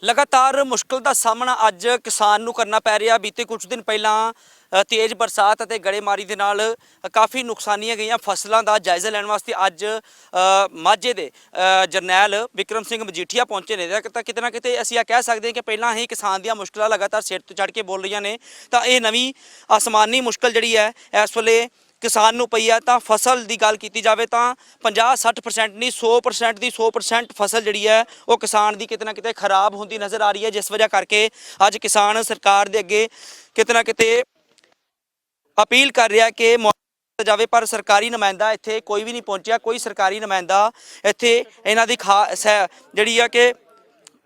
लगातार मुश्किल का सामना अज किसान नूं करना पै रहा। बीते कुछ दिन पहला तेज़ बरसात और गड़ेमारी के नाल काफ़ी नुकसानियां गई फसलों का जायजा लैण वास्ते अज माझे के जरनैल बिक्रम सिंह मजीठिया पहुंचे ने। किते ना किते असीं कह सकते हैं कि पहला ही किसान दी मुश्किलां लगातार सिर तो चढ़ के बोल रही ने, तो ये नवीं आसमानी मुश्किल जिहड़ी है इस वेले किसान नूं पई है। तो फसल की गल की जाए तो 50-60% नहीं 100% की 100% फसल जिहड़ी है वो किसान की किते ना किते खराब होंदी नज़र आ रही है, जिस वजह करके अज किसान सरकार के अगे किते ना किते अपील कर रहा है कि मुआवजा जाए, पर सरकारी नुमाइंदा इत्थे कोई भी नहीं पहुंचा। कोई सरकारी नुमाइंदा इत्थे इन्हां दी जिहड़ी है कि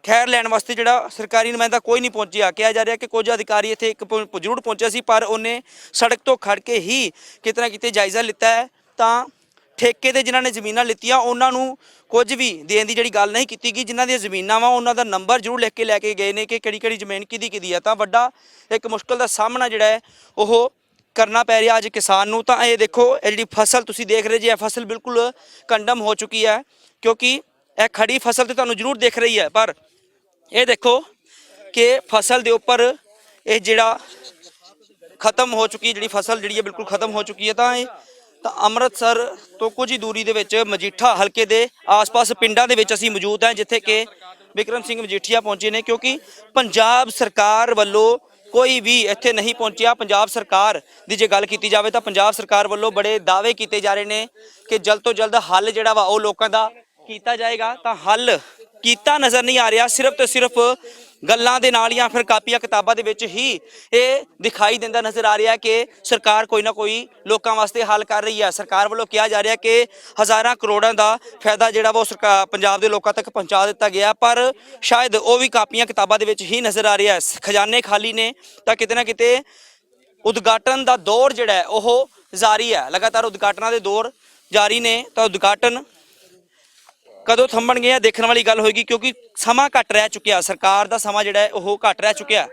खैर लैण वास्ते जिहड़ा सरकारी नुमाइंदा कोई नहीं पहुंचा। कहा जा रहा है कि कुछ अधिकारी इत्थे जरूर पहुंचा सी, पर उन्हें सड़क तो खड़ के ही किते ना किते जायजा लिता है। तो ठेके ते जिन्हां ने जमीनां लित्तियां उन्हां नूं कुछ भी देण दी जिहड़ी गल नहीं कीती गई। जिन्हां दी जमीनां वा उन्हां दा नंबर जरूर लिख के लैके गए ने कि किहड़ी किहड़ी जमीन किहदी किहदी है। तो वड्डा एक मुश्किल का सामना जिहड़ा है वो करना पै रहा अज किसान नूं। तो ये देखो ये जी फसल तुसीं देख रहे जी, फसल बिल्कुल कंडम हो चुकी है, क्योंकि यह खड़ी फसल तो तुहानूं जरूर दिख रही है, पर ये देखो कि फसल के उपर ये जिहड़ा खत्म हो चुकी जी फसल जी बिल्कुल खत्म हो चुकी है। तो अमृतसर तो कुछ ही दूरी दे विच मजीठा हल्के दे आस पास पिंडां दे विच असीं मौजूद हैं, जिथे कि बिक्रम सिंह मजीठिया पहुंचे ने, क्योंकि पंजाब सरकार वालों कोई भी इत्थे नहीं पहुंचा। पंजाब सरकार की जे गल की जाए तो पंजाब सरकार वालों बड़े दावे किए जा रहे हैं कि जल्द तो जल्द हल जिहड़ा वा ओह लोकां दा कीता जाएगा। तो हल कीता नज़र नहीं आ रहा, सिर्फ तो सिर्फ गल्लां दे नाल या फिर कापियां किताबां दे विच ही ये दिखाई देंदा नज़र आ रहा है कि सरकार कोई ना कोई लोकां वास्ते हल कर रही है। सरकार वालों कहा जा रहा है कि हज़ारां करोड़ां दा फायदा जिहड़ा वो सरकार पंजाब दे लोकां तक पहुंचा दिता गया, पर शायद वो भी कापियां किताबां दे विच ही नज़र आ रहा है। खजाने खाली ने, तो किते ना किते उद्घाटन का दौर जिहड़ा है वो जारी है। लगातार उद्घाटनां दे दौर जारी ने, तो उद्घाटन कदों थम्मण गए देखने वाली गल होगी, क्योंकि समा घट रह चुकिया, सरकार का समा जिहड़ा है वो घट रह चुकिया।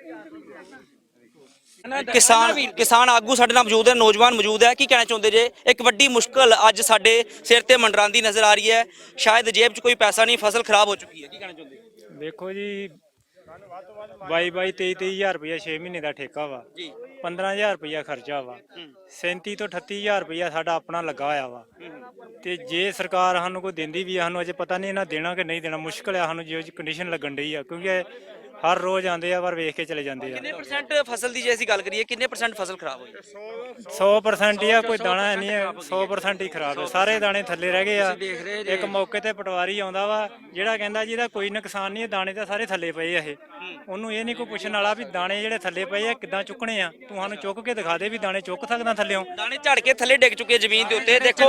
किसान आगू साडे नाल मौजूद है, नौजवान मौजूद है, की कहना चाहुंदे जे? एक वड्डी मुश्किल अज साडे सिर ते मंडरांदी नज़र आ रही है, शायद जेब च कोई पैसा नहीं, फसल खराब हो चुकी है, की कहना चाहुंदे? देखो जी 22-23 हज़ार रुपया 6 महीने का ठेका वा, 15,000 रुपया खर्चा वा, 37 तो 38,000 रुपया साडा अपना लगा होया वा। ते जे सरकार सानू कोई देंदी भी है, सानू अजे पता नहीं इन्हां देना कि नहीं देना, मुश्किल है सानू जो कंडीशन लगन डई है, क्योंकि हर रोज आते हैं पर वेख के चले जाते हैं। कितने परसेंट फसल की जे असीं गल करिए कितने परसेंट फसल खराब हुई? 100% ही है, कोई दाना है नहीं है, 100% ही खराब है, सारे दाने थल्ले रह गए आ। एक मौके ते पटवारी आउंदा वा जिहड़ा कहंदा जी इहदा कोई नुकसान नहीं है, दाने तो सारे थल्ले पए आ। ਉਹਨੂੰ ਇਹ ਨਹੀਂ ਕੋਈ ਪੁੱਛਣ ਵਾਲਾ ਵੀ ਦਾਣੇ ਜਿਹੜੇ ਥੱਲੇ ਪਏ ਆ ਕਿੱਦਾਂ ਚੁੱਕਣੇ ਆ, ਤੂੰ ਸਾਨੂੰ ਚੁੱਕ ਕੇ ਦਿਖਾ ਦੇ ਵੀ ਦਾਣੇ ਚੁੱਕ ਸਕਦਾ ਥੱਲੇੋਂ। दाने झड़ के थले डिग चुके जमीन के उत्ते। देखो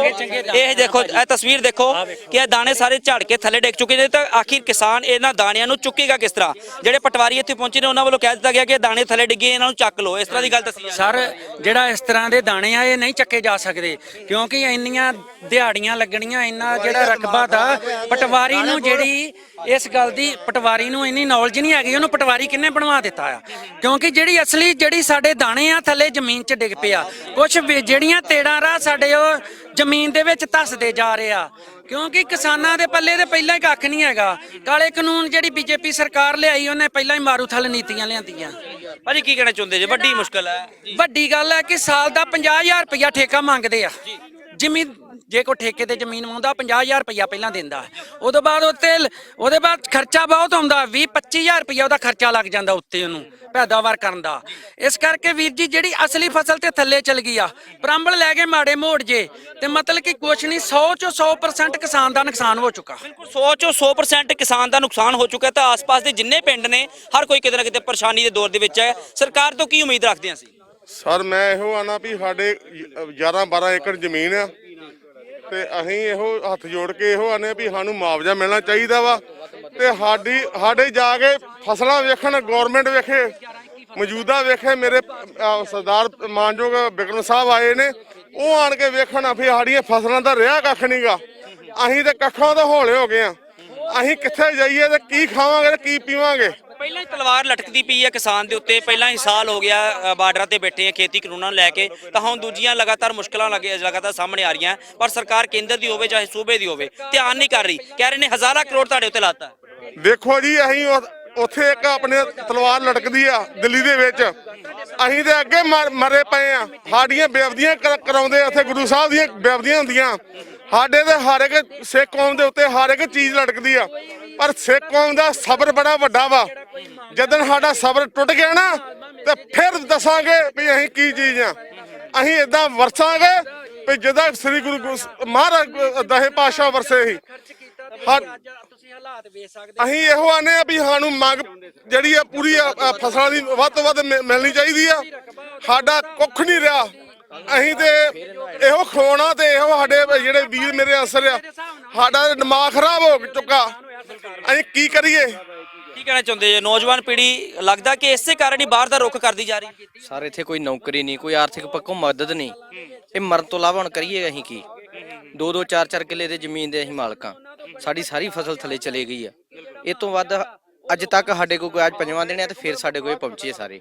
ये देखो ये तस्वीर देखो कि दाने सारे झड़ के थले डिग चुके हैं। तो आखिर किसान इन्हां दाणियां नूं चुकेगा किस तरह? ਜਿਹੜੇ ਪਟਵਾਰੀ ਇੱਥੇ ਪਹੁੰਚੇ ਨੇ ਉਹਨਾਂ ਵੱਲੋਂ ਕਹਿ ਦਿੱਤਾ ਗਿਆ ਕਿ ਦਾਣੇ ਥੱਲੇ ਡਿੱਗੇ ਇਹਨਾਂ ਨੂੰ ਚੱਕ ਲਓ, ਇਸ ਤਰ੍ਹਾਂ ਦੀ ਗੱਲ ਦੱਸੀ ਸਰ। ਜਿਹੜਾ ਇਸ ਤਰ੍ਹਾਂ ਦੇ ਦਾਣੇ ਆ ਇਹ ਨਹੀਂ ਚੱਕੇ ਜਾ ਸਕਦੇ, ਕਿਉਂਕਿ ਇੰਨੀਆਂ ਦਿਹਾੜੀਆਂ ਲੱਗਣੀਆਂ, ਇੰਨਾ ਜਿਹੜਾ ਰਕਬਾ ਦਾ ਪਟਵਾਰੀ ਨੂੰ ਜਿਹੜੀ ਇਸ ਗੱਲ ਦੀ ਪਟਵਾਰੀ ਨੂੰ ਇੰਨੀ ਨੌਲੇਜ ਨਹੀਂ ਹੈਗੀ। ਉਹਨੂੰ ਪਟਵਾਰੀ ਕਿੰਨੇ ਬਣਵਾ ਦਿੱਤਾ ਆ? ਕਿਉਂਕਿ ਜਿਹੜੀ ਅਸਲੀ ਜਿਹੜੀ ਸਾਡੇ ਦਾਣੇ ਆ ਥੱਲੇ ਜ਼ਮੀਨ 'ਚ ਡਿੱਗ ਪਿਆ, ਕੁਛ ਜਿਹੜੀਆਂ ਤੇੜਾਂ ਰਾਹ ਸਾਡੇ ਉਹ ਜ਼ਮੀਨ ਦੇ ਵਿੱਚ ਧੱਸਦੇ ਜਾ ਰਹੇ ਆ, ਕਿਉਂਕਿ ਕਿਸਾਨਾਂ ਦੇ ਪੱਲੇ ਤੇ ਪਹਿਲਾਂ ਹੀ ਕੱਖ ਨਹੀਂ ਹੈਗਾ। ਕਾਲੇ ਕਾਨੂੰਨ ਜਿਹੜੀ ਬੀਜੇਪੀ ਸਰਕਾਰ ਲਿਆਈ ਉਹਨੇ ਪਹਿਲਾਂ ਹੀ ਮਾਰੂਥਲ ਨੀਤੀਆਂ ਲਿਆਂਦੀਆਂ। ਭਾਜੀ ਕੀ ਕਹਿਣਾ ਚਾਹੁੰਦੇ ਜੇ? ਵੱਡੀ ਮੁਸ਼ਕਲ ਹੈ, ਵੱਡੀ ਗੱਲ ਹੈ ਕਿ ਸਾਲ ਦਾ 50,000 ਰੁਪਇਆ ਠੇਕਾ ਮੰਗਦੇ ਆ ਜ਼ਮੀਨ। ਜੇ ਕੋਈ ਠੇਕੇ ਤੇ ਜ਼ਮੀਨ ਮੰਗਦਾ 50,000 ਰੁਪਇਆ ਪਹਿਲਾਂ ਦਿੰਦਾ, ਉਹਦੇ ਬਾਅਦ ਉਹਦੇ ਬਾਅਦ ਖਰਚਾ ਬਹੁਤ ਆਉਂਦਾ, 20-25,000 ਰੁਪਇਆ ਉਹਦਾ ਖਰਚਾ ਲੱਗ ਜਾਂਦਾ ਉੱਤੇ ਉਹਨੂੰ ਪੈਦਾਵਾਰ ਕਰਨ ਦਾ। ਇਸ ਕਰਕੇ ਵੀਰ ਜੀ ਜਿਹੜੀ ਅਸਲੀ ਫਸਲ ਤੇ ਥੱਲੇ ਚਲ ਗਈ ਆ, ਪਰਾਂਬਲ ਲੈ ਕੇ ਮਾੜੇ ਮੋੜ ਜੇ ਤੇ ਮਤਲਬ ਕਿ ਕੁਛ ਨਹੀਂ, 100 ਚੋਂ 100% ਕਿਸਾਨ ਦਾ ਨੁਕਸਾਨ ਹੋ ਚੁੱਕਾ। ਬਿਲਕੁਲ 100 ਚੋਂ 100% ਕਿਸਾਨ ਦਾ ਨੁਕਸਾਨ ਹੋ ਚੁੱਕਾ। ਤਾਂ ਆਸ-ਪਾਸ ਦੇ ਜਿੰਨੇ ਪਿੰਡ ਨੇ ਹਰ ਕੋਈ ਕਿਤੇ ਨਾ ਕਿਤੇ ਪਰੇਸ਼ਾਨੀ ਦੇ ਦੌਰ ਦੇ ਵਿੱਚ ਹੈ। ਸਰਕਾਰ ਤੋਂ ਕੀ ਉਮੀਦ ਰੱਖਦੇ ਹਾਂ ਅਸੀਂ? ਸਰ ਮੈਂ ਇਹੋ ਆਣਾ ਵੀ ਸਾਡੇ 11-12 ਏਕੜ ਜ਼ਮੀਨ ਆ, ਤੇ ਅਸੀਂ ਇਹੋ ਹੱਥ ਜੋੜ ਕੇ ਇਹੋ ਆਨੇ ਵੀ ਸਾਨੂੰ ਮੁਆਵਜ਼ਾ ਮਿਲਣਾ ਚਾਹੀਦਾ ਵਾ, ਤੇ ਸਾਡੇ ਜਾ ਕੇ ਫਸਲਾਂ ਵੇਖਣ, ਗੌਰਮੈਂਟ ਵੇਖੇ, ਮੌਜੂਦਾ ਵੇਖੇ। ਮੇਰੇ ਸਰਦਾਰ ਮਾਨਯੋਗ ਬਿਕਰਮ ਸਾਹਿਬ ਆਏ ਨੇ, ਉਹ ਆਣ ਕੇ ਵੇਖਣ ਵੀ ਸਾਡੀਆਂ ਫਸਲਾਂ ਦਾ ਰਿਹਾ ਕੱਖ ਨਹੀਂਗਾ। ਅਸੀਂ ਤੇ ਕੱਖਾਂ ਤੋਂ ਹੌਲੇ ਹੋ ਗਏ ਆ, ਅਸੀਂ ਕਿੱਥੇ ਜਾਈਏ ਤੇ ਕੀ ਖਾਵਾਂਗੇ ਤੇ ਕੀ ਪੀਵਾਂਗੇ। ਪਹਿਲਾਂ ਹੀ ਤਲਵਾਰ ਲਟਕਦੀ ਪਈ ਹੈ ਕਿਸਾਨ ਦੇ ਉੱਤੇ। ਪਹਿਲਾਂ ਹੀ ਸਾਲ ਹੋ ਗਿਆ ਬਾਰਡਰਾਂ ਤੇ ਬੈਠੇ ਆ ਖੇਤੀ ਕਾਨੂੰਨਾਂ ਨੂੰ ਲੈ ਕੇ, ਤਾਂ ਹੁਣ ਦੂਜੀਆਂ ਲਗਾਤਾਰ ਮੁਸ਼ਕਲਾਂ ਲਗਾਤਾਰ ਸਾਹਮਣੇ ਆ ਰਹੀਆਂ, ਪਰ ਸਰਕਾਰ ਕੇਂਦਰ ਦੀ ਹੋਵੇ ਚਾਹੇ ਸੂਬੇ ਦੀ ਹੋਵੇ ਧਿਆਨ ਨਹੀਂ ਕਰ ਰਹੀ। ਕਹਿ ਰਹੇ ਨੇ ਹਜ਼ਾਰਾਂ ਕਰੋੜ ਤੁਹਾਡੇ ਉੱਤੇ ਲਾਤਾ। ਦੇਖੋ ਜੀ ਅਸੀਂ ਉੱਥੇ ਇੱਕ ਆਪਣੇ ਤਲਵਾਰ ਲਟਕਦੀ ਆ ਦਿੱਲੀ ਦੇ ਵਿੱਚ, ਅਸੀਂ ਤੇ ਅੱਗੇ ਮਰੇ ਪਏ ਆ। ਸਾਡੀਆਂ ਬੇਅਦਬੀਆਂ ਕਰਾਉਂਦੇ ਉੱਥੇ, ਗੁਰੂ ਸਾਹਿਬ ਦੀਆਂ ਬੇਅਦਬੀਆਂ ਹੁੰਦੀਆਂ। ਸਾਡੇ ਤੇ ਹਰ ਇੱਕ ਸਿੱਖ ਕੌਮ ਦੇ ਉੱਤੇ ਹਰ ਇੱਕ ਚੀਜ਼ ਲਟਕਦੀ ਆ, ਪਰ ਸਿੱਖ ਕੌਮ ਦਾ ਸਬਰ ਬੜਾ ਵੱਡਾ ਵਾ। ਜਦੋਂ ਸਾਡਾ ਸਬਰ ਟੁੱਟ ਗਿਆ ਨਾ ਤੇ ਫਿਰ ਦੱਸਾਂਗੇ ਵੀ ਅਸੀਂ ਕੀ ਚੀਜ਼ ਆ। ਅਸੀਂ ਇਦਾਂ ਵਰਸਾਂਗੇ ਵੀ ਜਿੱਦਾਂ ਸ੍ਰੀ ਗੁਰੂ ਮਹਾਰਾਜ 10 ਪਾਤਸ਼ਾਹ ਵਰਸੇ ਸੀ। ਅਸੀਂ ਇਹੋ ਆਨੇ ਆ ਵੀ ਸਾਨੂੰ ਮੰਗ ਜਿਹੜੀ ਆ ਪੂਰੀ ਫਸਲਾਂ ਦੀ ਵੱਧ ਤੋਂ ਵੱਧ ਮਿਲਣੀ ਚਾਹੀਦੀ ਆ। ਸਾਡਾ ਕੁੱਖ ਨਹੀਂ ਰਿਹਾ, ਅਸੀਂ ਤੇ ਇਹੋ ਖੋਣਾ ਤੇ ਇਹੋ ਸਾਡੇ ਜਿਹੜੇ ਵੀਰ ਮੇਰੇ ਅਸਰ ਆ, ਸਾਡਾ ਦਿਮਾਗ ਖਰਾਬ ਹੋ ਚੁੱਕਾ। ਅਸੀਂ ਕੀ ਕਰੀਏ? ਕੀ ਕਹਿਣਾ ਚਾਹੁੰਦੇ ਜੇ ਨੌਜਵਾਨ ਪੀੜ੍ਹੀ? ਲੱਗਦਾ ਕਿ ਇਸੇ ਕਾਰਨ ਹੀ ਬਾਹਰ ਦਾ ਰੁੱਖ ਕਰਦੀ ਜਾ ਰਹੀ ਹੈ। ਸਰ ਇੱਥੇ ਕੋਈ ਨੌਕਰੀ ਨਹੀਂ, ਕੋਈ ਆਰਥਿਕ ਪੱਖੋਂ ਮਦਦ ਨਹੀਂ। ਇਹ ਮਰਨ ਤੋਂ ਇਲਾਵਾ ਹੁਣ ਕਰੀਏ ਅਸੀਂ ਕੀ? 2-2 4-4 ਕਿੱਲੇ ਦੇ ਜ਼ਮੀਨ ਦੇ ਅਸੀਂ ਮਾਲਕਾਂ, ਸਾਡੀ ਸਾਰੀ ਫਸਲ ਥੱਲੇ ਚਲੇ ਗਈ ਆ। ਇਹ ਤੋਂ ਵੱਧ ਅੱਜ ਤੱਕ ਸਾਡੇ ਕੋਲ ਅੱਜ 5ਵਾਂ ਦਿਨ ਹੈ ਤੇ ਫਿਰ ਸਾਡੇ ਕੋਲ ਪਹੁੰਚੇ ਸਾਰੇ